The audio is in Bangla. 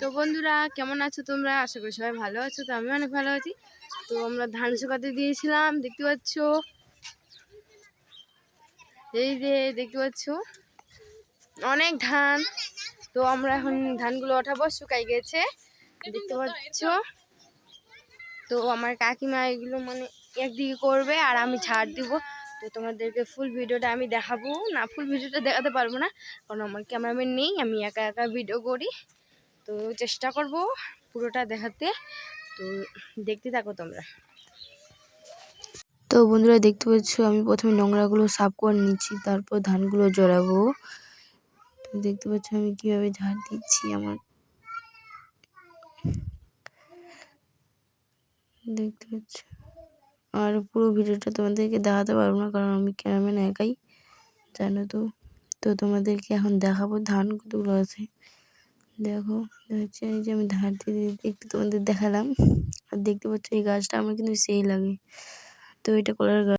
তো বন্ধুরা কেমন আছো তোমরা? আশা করি সবাই ভালো আছো। তো আমি অনেক ভালো আছি। তো আমরা ধান শুকাতে দিয়েছিলাম, দেখতে পাচ্ছ, এই যে দেখতে পাচ্ছ অনেক ধান। তো আমরা এখন ধানগুলো ওঠাবো, শুকাই গেছে দেখতে পাচ্ছ। তো আমার কাকিমা এগুলো মানে একদিকে করবে আর আমি ছাড় দিব। তো তোমাদেরকে ফুল ভিডিওটা আমি দেখাবো না, ফুল ভিডিওটা দেখাতে পারবো না কারণ আমার ক্যামেরাম্যান নেই, আমি একা একা ভিডিও করি। তো চেষ্টা করব পুরোটা দেখাতে। তো দেখতে থাকো তোমরা। তো বন্ধুরা দেখতে পাচ্ছ আমি প্রথমে নোংরাগুলো সাফ করে নিচ্ছি, তারপর ধানগুলো জড়াবো। তো দেখতে পাচ্ছ আমি কিভাবে ঝাড় দিচ্ছি আমার, দেখতে পাচ্ছ। আর পুরো ভিডিওটা তোমাদেরকে দেখাতে পারবো না কারণ আমি ক্যামেরাম্যান একাই, জানো তো। তো তোমাদেরকে এখন দেখাবো ধান কতগুলো আছে। দেখো হচ্ছে এই যে আমি ধার দিয়ে একটু তোমাদের দেখালাম। আর দেখতে পাচ্ছ এই গাছটা আমার কিন্তু সেই লাগে। তো এটা কলার গাছ।